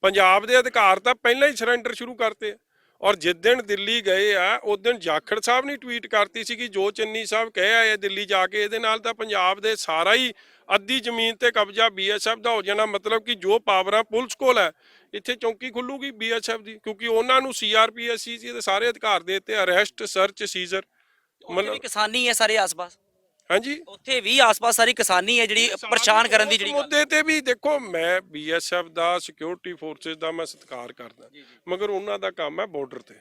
ਪੰਜਾਬ ਦੇ ਅਧਿਕਾਰ ਤਾਂ ਪਹਿਲਾਂ ਹੀ ਸਰੈਂਡਰ ਸ਼ੁਰੂ ਕਰਤੇ। ਔਰ ਜਿਸ ਦਿਨ ਦਿੱਲੀ ਗਏ ਆ ਉਸ ਦਿਨ ਜਾਖੜ ਸਾਹਿਬ ਨੇ ਟਵੀਟ ਕਰਤੀ ਸੀ ਕਿ ਜੋ ਚੰਨੀ ਸਾਹਿਬ ਕਹਿ ਆਏ ਦਿੱਲੀ ਜਾ ਕੇ, ਇਹਦੇ ਨਾਲ ਤਾਂ ਪੰਜਾਬ ਦੇ ਸਾਰਾ ਹੀ ਅੱਧੀ ਜ਼ਮੀਨ ਤੇ ਕਬਜ਼ਾ ਬੀਐਸਐਫ ਦਾ ਹੋ ਜਾਣਾ। ਮਤਲਬ ਕਿ ਜੋ ਪਾਵਰਾਂ ਪੁਲਿਸ ਕੋਲ ਹੈ, ਇੱਥੇ ਚੌਂਕੀ ਖੁੱਲੂਗੀ ਬੀਐਸਐਫ ਦੀ, ਕਿਉਂਕਿ ਉਹਨਾਂ ਨੂੰ ਸੀਆਰਪੀਐਸਸੀ ਦੇ ਸਾਰੇ ਅਧਿਕਾਰ ਦੇ ਦਿੱਤੇ, ਅਰੈਸਟ, ਸਰਚ, ਸੀਜ਼ਰ। ਮਤਲਬ ਕਿਸਾਨੀ ਹੈ ਸਾਰੇ ਆਸ-ਪਾਸ, ਹਾਂਜੀ, ਉੱਥੇ ਵੀ ਆਸ-ਪਾਸ ਸਾਰੀ ਕਿਸਾਨੀ ਹੈ ਜਿਹੜੀ ਪਰੇਸ਼ਾਨ ਕਰਨ ਦੀ ਜਿਹੜੀ ਮੁੱਦੇ ਤੇ ਵੀ ਦੇਖੋ, ਮੈਂ ਬੀਐਸਐਫ ਦਾ, ਸਿਕਿਉਰਿਟੀ ਫੋਰਸਿਸ ਦਾ ਮੈਂ ਸਤਿਕਾਰ ਕਰਦਾ, ਮਗਰ ਉਹਨਾਂ ਦਾ ਕੰਮ ਹੈ ਬਾਰਡਰ ਤੇ।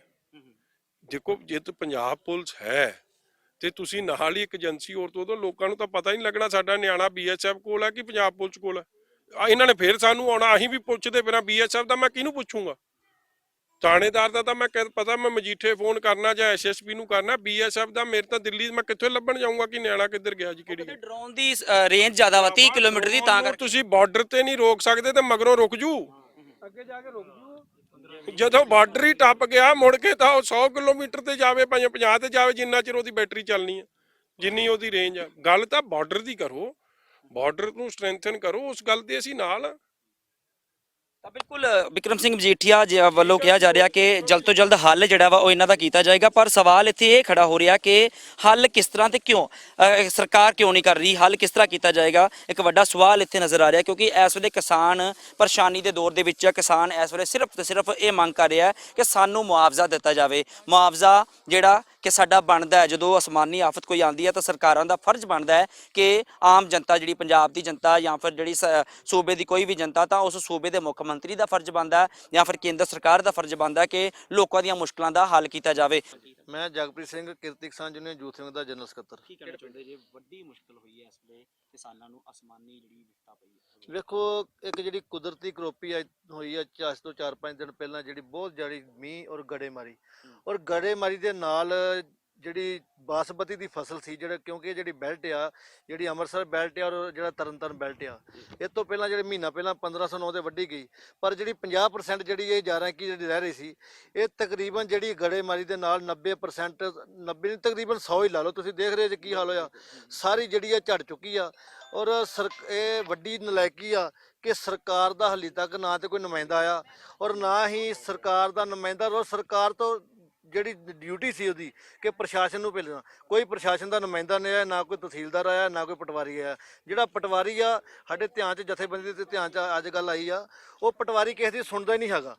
ਦੇਖੋ ਜੇ ਤਾਂ ਪੰਜਾਬ ਪੁਲਿਸ ਹੈ ਤੇ ਤੁਸੀਂ ਨਾਲ ਹੀ ਇੱਕ ਏਜੰਸੀ ਹੋਰ ਤੋਂ ਲੋਕਾਂ ਨੂੰ ਤਾਂ ਪਤਾ ਹੀ ਨਹੀਂ ਲੱਗਣਾ ਸਾਡਾ ਨਿਆਣਾ ਬੀਐਸਐਫ ਕੋਲ ਹੈ ਕਿ ਪੰਜਾਬ ਪੁਲਿਸ ਕੋਲ ਹੈ। ਇਹਨਾਂ ਨੇ ਫੇਰ ਸਾਨੂੰ ਆਉਣਾ, ਅਸੀਂ ਵੀ ਪੁੱਛਦੇ ਫਿਰ ਬੀਐਸਐਫ ਦਾ ਮੈਂ ਕਿਹਨੂੰ ਪੁੱਛੂੰਗਾ? ਥਾਣੇਦਾਰ ਦਾ ਤਾਂ ਮੈਂ ਪਤਾ, ਮੈਂ ਮਜੀਠੇ ਫੋਨ ਕਰਨਾ ਜਾਂ ਐਸਐਸਪੀ ਨੂੰ ਕਰਨਾ। ਬੀਐਸਐਫ ਦਾ ਮੇਰੇ ਤਾਂ ਦਿੱਲੀ ਮੈਂ ਕਿੱਥੇ ਲੱਭਣ ਜਾਊਂਗਾ ਕਿ ਨਿਆਣਾ ਕਿੱਧਰ ਗਿਆ ਜੀ, ਕਿਹੜੀ ਡਰੋਨ ਦੀ ਰੇਂਜ ਜ਼ਿਆਦਾ ਵਾ 30 ਕਿਲੋਮੀਟਰ ਦੀ, ਤਾਂ ਕਰਕੇ ਤੁਸੀਂ ਬਾਰਡਰ ਤੇ ਨਹੀਂ ਰੋਕ ਸਕਦੇ ਤੇ ਮਗਰੋਂ ਰੁਕ ਜੂ, ਅੱਗੇ ਜਾ ਕੇ ਰੁਕ ਜੂ। ਜਦੋਂ ਬਾਰਡਰ ਹੀ ਟੱਪ ਗਿਆ ਮੁੜ ਕੇ ਤਾਂ ਉਹ 100 ਕਿਲੋਮੀਟਰ ਤੇ ਜਾਵੇ, 50 ਤੇ ਜਾਵੇ, ਜਿੰਨਾ ਚਿਰ ਉਹਦੀ ਬੈਟਰੀ ਚੱਲਣੀ ਹੈ, ਜਿੰਨੀ ਉਹਦੀ ਰੇਂਜ ਆ। ਗੱਲ ਤਾਂ ਬਾਰਡਰ ਦੀ ਕਰੋ, ਬਾਰਡਰ ਨੂੰ ਸਟਰੈਂਥਨ ਕਰੋ, ਉਸ ਗੱਲ ਦੇ ਅਸੀਂ ਨਾਲ ਆ। ਤਾਂ ਬਿਲਕੁਲ ਬਿਕਰਮ ਸਿੰਘ ਮਜੀਠੀਆ ਜੀ ਵੱਲੋਂ ਕਿਹਾ ਜਾ ਰਿਹਾ ਕਿ ਜਲਦ ਤੋਂ ਜਲਦ ਹੱਲ ਜਿਹੜਾ ਵਾ ਉਹ ਇਹਨਾਂ ਦਾ ਕੀਤਾ ਜਾਏਗਾ। ਪਰ ਸਵਾਲ ਇੱਥੇ ਇਹ ਖੜਾ ਹੋ ਰਿਹਾ ਕਿ ਹੱਲ ਕਿਸ ਤਰ੍ਹਾਂ ਤੇ ਕਿਉਂ ਸਰਕਾਰ ਕਿਉਂ ਨਹੀਂ ਕਰ ਰਹੀ, ਹੱਲ ਕਿਸ ਤਰ੍ਹਾਂ ਕੀਤਾ ਜਾਏਗਾ, ਇੱਕ ਵੱਡਾ ਸਵਾਲ ਇੱਥੇ ਨਜ਼ਰ ਆ ਰਿਹਾ। ਕਿਉਂਕਿ ਇਸ ਵੇਲੇ ਕਿਸਾਨ ਪਰੇਸ਼ਾਨੀ ਦੇ ਦੌਰ ਦੇ ਵਿੱਚ, ਕਿਸਾਨ ਇਸ ਵੇਲੇ ਸਿਰਫ ਤੇ ਸਿਰਫ ਇਹ ਮੰਗ ਕਰ ਰਿਹਾ ਕਿ ਸਾਨੂੰ ਮੁਆਵਜ਼ਾ ਦਿੱਤਾ ਜਾਵੇ। ਮੁਆਵਜ਼ਾ ਜਿਹੜਾ ਕਿ ਸਾਡਾ ਬਣਦਾ ਹੈ, ਜਦੋਂ ਅਸਮਾਨੀ ਆਫਤ ਕੋਈ ਆਉਂਦੀ ਹੈ ਤਾਂ ਸਰਕਾਰਾਂ ਦਾ ਫਰਜ਼ ਬਣਦਾ ਹੈ ਕਿ ਆਮ ਜਨਤਾ ਜਿਹੜੀ ਪੰਜਾਬ ਦੀ ਜਨਤਾ ਜਾਂ ਫਿਰ ਜਿਹੜੀ ਸੂਬੇ ਦੀ ਕੋਈ ਵੀ ਜਨਤਾ, ਤਾਂ ਉਸ ਸੂਬੇ ਦੇ ਮੁੱਖ ਮੰਤਰੀ ਦਾ ਫਰਜ਼ ਬਣਦਾ ਹੈ ਜਾਂ ਫਿਰ ਕੇਂਦਰ ਸਰਕਾਰ ਦਾ ਫਰਜ਼ ਬਣਦਾ ਹੈ ਕਿ ਲੋਕਾਂ ਦੀਆਂ ਮੁਸ਼ਕਲਾਂ ਦਾ ਹੱਲ ਕੀਤਾ ਜਾਵੇ। ਮੈਂ Jagpreet Singh, Kirti Kisan union youth wing ਦਾ ਜਨਰਲ ਸਕੱਤਰ। ਕੀ ਕਹਿਣਾ ਚਾਹੁੰਦੇ ਜੀ, ਵੱਡੀ ਮੁਸ਼ਕਲ ਹੋਈ ਹੈ ਇਸ ਵੇਲੇ ਕਿਸਾਨਾਂ ਨੂੰ, ਅਸਮਾਨੀ ਜਿਹੜੀ ਵਿਪਤਾ ਪਈ ਹੈ? ਵੇਖੋ, ਇੱਕ ਜਿਹੜੀ ਕੁਦਰਤੀ ਕਰੋਪੀ ਹੋਈ ਹੈ 4 ਤੋਂ 4-5 ਦਿਨ ਪਹਿਲਾਂ, ਜਿਹੜੀ ਬਹੁਤ ਜ਼ਿਆਦਾ ਮੀਂਹ ਔਰ ਗੜੇਮਾਰੀ, ਔਰ ਗੜੇਮਾਰੀ ਦੇ ਨਾਲ ਜਿਹੜੀ ਬਾਸਮਤੀ ਦੀ ਫਸਲ ਸੀ, ਜਿਹੜਾ ਕਿਉਂਕਿ ਜਿਹੜੀ ਬੈਲਟ ਆ, ਜਿਹੜੀ ਅੰਮ੍ਰਿਤਸਰ ਬੈਲਟ ਆ ਔਰ ਜਿਹੜਾ ਤਰਨਤਾਰਨ ਬੈਲਟ ਆ, ਇਹ ਤੋਂ ਪਹਿਲਾਂ ਜਿਹੜੇ ਮਹੀਨਾ ਪਹਿਲਾਂ 1509 ਦੇ ਵੱਢੀ ਗਈ, ਪਰ ਜਿਹੜੀ 50% ਜਿਹੜੀ ਇਹ 11 ਕੀ ਜਿਹੜੀ ਰਹਿ ਰਹੀ ਸੀ, ਇਹ ਤਕਰੀਬਨ ਜਿਹੜੀ ਗੜੇਮਾਰੀ ਦੇ ਨਾਲ 90%, 90 ਨਹੀਂ ਤਕਰੀਬਨ 100 ਹੀ ਲਾ ਲਓ। ਤੁਸੀਂ ਦੇਖ ਰਹੇ ਜੇ ਕੀ ਹਾਲ ਹੋਇਆ, ਸਾਰੀ ਜਿਹੜੀ ਆ ਝੜ ਚੁੱਕੀ ਆ। ਔਰ ਇਹ ਵੱਡੀ ਨਲਾਇਕੀ ਆ ਕਿ ਸਰਕਾਰ ਦਾ ਹਾਲੇ ਤੱਕ ਨਾ ਤੇ ਕੋਈ ਨੁਮਾਇੰਦਾ ਆਇਆ ਔਰ ਨਾ ਹੀ ਸਰਕਾਰ ਦਾ ਨੁਮਾਇੰਦਾ, ਔਰ ਸਰਕਾਰ ਤੋਂ ਜਿਹੜੀ ਡਿਊਟੀ ਸੀ ਉਹਦੀ ਕਿ ਪ੍ਰਸ਼ਾਸਨ ਨੂੰ ਭੇਜਣਾ, ਕੋਈ ਪ੍ਰਸ਼ਾਸਨ ਦਾ ਨੁਮਾਇੰਦਾ ਨਹੀਂ ਆਇਆ, ਨਾ ਕੋਈ ਤਹਿਸੀਲਦਾਰ ਆਇਆ, ਨਾ ਕੋਈ ਪਟਵਾਰੀ ਆਇਆ। ਜਿਹੜਾ ਪਟਵਾਰੀ ਆ ਸਾਡੇ ਧਿਆਨ 'ਚ, ਜਥੇਬੰਦੀ ਦੇ ਧਿਆਨ 'ਚ ਅੱਜ ਗੱਲ ਆਈ ਆ, ਉਹ ਪਟਵਾਰੀ ਕਿਸੇ ਦੀ ਸੁਣਦਾ ਹੀ ਨਹੀਂ ਹੈਗਾ।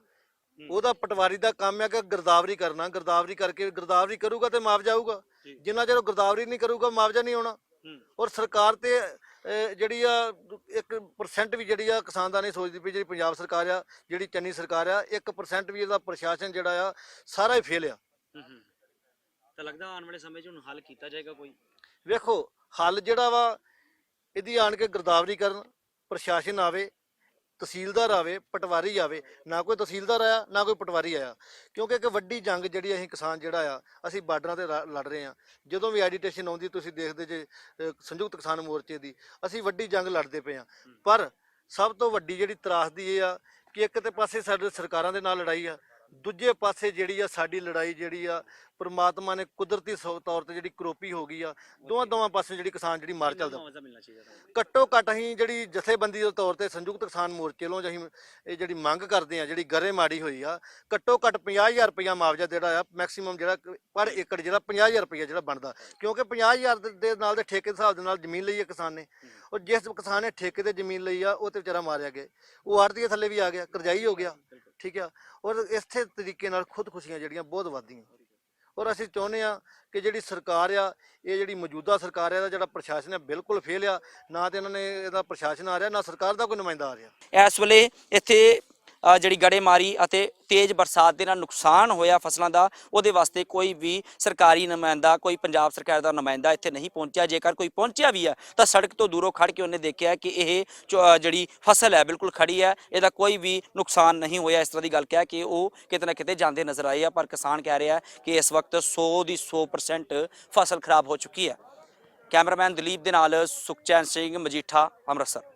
ਉਹਦਾ ਪਟਵਾਰੀ ਦਾ ਕੰਮ ਹੈ ਕਿ ਗਿਰਦਾਵਰੀ ਕਰਨਾ, ਗਿਰਦਾਵਰੀ ਕਰਕੇ, ਗਿਰਦਾਵਰੀ ਕਰੂਗਾ ਤੇ ਮੁਆਵਜ਼ਾ ਆਊਗਾ, ਜਿੰਨਾ ਚਿਰ ਗਿਰਦਾਵਰੀ ਨਹੀਂ ਕਰੂਗਾ ਮੁਆਵਜ਼ਾ ਨਹੀਂ ਆਉਣਾ। ਔਰ ਸਰਕਾਰ ਤੇ ਜਿਹੜੀ ਆ 1% ਵੀ ਜਿਹੜੀ ਆ ਕਿਸਾਨ ਦਾ ਨਹੀਂ ਸੋਚਦੀ ਪਈ। ਜਿਹੜੀ ਪੰਜਾਬ ਸਰਕਾਰ ਆ, ਜਿਹੜੀ ਚੰਨੀ ਸਰਕਾਰ ਆ, 1% ਵੀ ਇਹਦਾ ਪ੍ਰਸ਼ਾਸਨ ਜਿਹੜਾ ਆ ਸਾਰਾ ਹੀ ਫੇਲ ਆ। ਤਾਂ ਲੱਗਦਾ ਆਉਣ ਵਾਲੇ ਸਮੇਂ 'ਚ ਹੁਣ ਹੱਲ ਕੀਤਾ ਜਾਏਗਾ ਕੋਈ? ਵੇਖੋ, ਹੱਲ ਜਿਹੜਾ ਵਾ ਇਹਦੀ ਆਣ ਕੇ ਗਿਰਦਾਵਰੀ ਕਰਨ, ਪ੍ਰਸ਼ਾਸਨ ਆਵੇ, ਤਹਿਸੀਲਦਾਰ ਆਵੇ, ਪਟਵਾਰੀ ਆਵੇ। ਨਾ ਕੋਈ ਤਹਿਸੀਲਦਾਰ ਆਇਆ, ਨਾ ਕੋਈ ਪਟਵਾਰੀ ਆਇਆ, ਕਿਉਂਕਿ ਇੱਕ ਵੱਡੀ ਜੰਗ ਜਿਹੜੀ ਅਸੀਂ ਕਿਸਾਨ ਜਿਹੜਾ ਆ, ਅਸੀਂ ਬਾਰਡਰਾਂ ਤੇ ਲੜ ਰਹੇ ਹਾਂ। ਜਦੋਂ ਵੀ ਐਡੀਟੇਸ਼ਨ ਆਉਂਦੀ, ਤੁਸੀਂ ਦੇਖਦੇ ਜੇ ਸੰਯੁਕਤ ਕਿਸਾਨ ਮੋਰਚੇ ਦੀ, ਅਸੀਂ ਵੱਡੀ ਜੰਗ ਲੜਦੇ ਪਏ ਹਾਂ। ਪਰ ਸਭ ਤੋਂ ਵੱਡੀ ਜਿਹੜੀ ਤਰਾਸਦੀ ਇਹ ਆ ਕਿ ਇੱਕ ਤੇ ਪਾਸੇ ਸਾਡੇ ਸਰਕਾਰਾਂ ਦੇ ਨਾਲ ਲੜਾਈ ਆ, ਦੂਜੇ ਪਾਸੇ ਜਿਹੜੀ ਆ ਸਾਡੀ ਲੜਾਈ ਜਿਹੜੀ ਆ ਪਰਮਾਤਮਾ ਨੇ ਕੁਦਰਤੀ ਤੌਰ ਤੇ ਜਿਹੜੀ ਕਰੋਪੀ ਹੋ ਗਈ ਆ। ਦੋਵਾਂ ਪਾਸੇ ਜਿਹੜੀ ਕਿਸਾਨ ਜਿਹੜੀ ਮਾਰ ਚੱਲਦਾ, ਘੱਟੋ ਘੱਟ ਅਸੀਂ ਜਿਹੜੀ ਜਥੇਬੰਦੀ ਦੇ ਤੌਰ ਤੇ ਸੰਯੁਕਤ ਕਿਸਾਨ ਮੋਰਚੇ ਵੱਲੋਂ ਅਸੀਂ ਇਹ ਜਿਹੜੀ ਮੰਗ ਕਰਦੇ ਆ, ਜਿਹੜੀ ਗੜੇਮਾਰੀ ਹੋਈ ਆ, ਘੱਟੋ ਘੱਟ 50,000 ਰੁਪਇਆ ਮੁਆਵਜ਼ਾ ਜਿਹੜਾ ਆ, ਮੈਕਸੀਮਮ ਜਿਹੜਾ ਪਰ ਏਕੜ ਜਿਹੜਾ 50,000 ਰੁਪਇਆ ਜਿਹੜਾ ਬਣਦਾ, ਕਿਉਂਕਿ 50,000 ਦੇ ਨਾਲ ਦੇ ਠੇਕੇ ਦੇ ਹਿਸਾਬ ਦੇ ਨਾਲ ਜ਼ਮੀਨ ਲਈ ਹੈ ਕਿਸਾਨ ਨੇ। ਔਰ ਜਿਸ ਕਿਸਾਨ ਨੇ ਠੇਕੇ ਤੇ ਜ਼ਮੀਨ ਲਈ ਆ, ਉਹ ਤੇ ਵਿਚਾਰਾ ਮਾਰਿਆ ਗਿਆ, ਉਹ ਆੜ੍ਹਤੀਏ ਥੱਲੇ ਵੀ ਆ ਗਿਆ, ਕਰਜ਼ਾਈ ਹੋ ਗਿਆ, ਠੀਕ ਆ। ਔਰ ਇਸੇ ਤਰੀਕੇ ਨਾਲ ਖੁਦਕੁਸ਼ੀਆਂ ਜਿਹੜੀਆਂ ਬਹੁਤ ਵੱਧਦੀਆਂ। ਔਰ ਅਸੀਂ ਚਾਹੁੰਦੇ ਆ ਕਿ ਜਿਹੜੀ ਸਰਕਾਰ ਆ, ਇਹ ਜਿਹੜੀ ਮੌਜੂਦਾ ਸਰਕਾਰ ਆ, ਇਹਦਾ ਜਿਹੜਾ ਪ੍ਰਸ਼ਾਸਨ ਹੈ ਬਿਲਕੁਲ ਫੇਲ ਆ। ਨਾ ਤੇ ਇਹਨਾਂ ਨੇ ਇਹਦਾ ਪ੍ਰਸ਼ਾਸਨ ਆ ਰਿਹਾ, ਨਾ ਸਰਕਾਰ ਦਾ ਕੋਈ ਨੁਮਾਇੰਦਾ ਆ ਰਿਹਾ। ਇਸ ਵੇਲੇ ਇੱਥੇ ਜਿਹੜੀ ਗੜੇਮਾਰੀ ਅਤੇ ਤੇਜ਼ ਬਰਸਾਤ ਦੇ ਨਾਲ ਨੁਕਸਾਨ ਹੋਇਆ ਫਸਲਾਂ ਦਾ, ਉਹਦੇ ਵਾਸਤੇ ਕੋਈ ਵੀ ਸਰਕਾਰੀ ਨੁਮਾਇੰਦਾ, ਕੋਈ ਪੰਜਾਬ ਸਰਕਾਰ ਦਾ ਨੁਮਾਇੰਦਾ ਇੱਥੇ ਨਹੀਂ ਪਹੁੰਚਿਆ। ਜੇਕਰ ਕੋਈ ਪਹੁੰਚਿਆ ਵੀ ਹੈ ਤਾਂ ਸੜਕ ਤੋਂ ਦੂਰੋਂ ਖੜ ਕੇ ਉਹਨੇ ਦੇਖਿਆ ਕਿ ਇਹ ਜਿਹੜੀ ਫਸਲ ਹੈ ਬਿਲਕੁਲ ਖੜੀ ਹੈ, ਇਹਦਾ ਕੋਈ ਵੀ ਨੁਕਸਾਨ ਨਹੀਂ ਹੋਇਆ। ਇਸ ਤਰ੍ਹਾਂ ਦੀ ਗੱਲ ਕਿਹਾ ਕਿ ਉਹ ਕਿਤੇ ਨਾ ਕਿਤੇ ਜਾਂਦੇ ਨਜ਼ਰ ਆਏ ਆ। ਪਰ ਕਿਸਾਨ ਕਹਿ ਰਿਹਾ ਕਿ ਇਸ ਵਕਤ 100% ਫਸਲ ਖਰਾਬ ਹੋ ਚੁੱਕੀ ਹੈ। ਕੈਮਰਾਮੈਨ ਦਲੀਪ ਦੇ ਨਾਲ ਸੁਖਚੈਨ ਸਿੰਘ, ਮਜੀਠਾ, ਅੰਮ੍ਰਿਤਸਰ।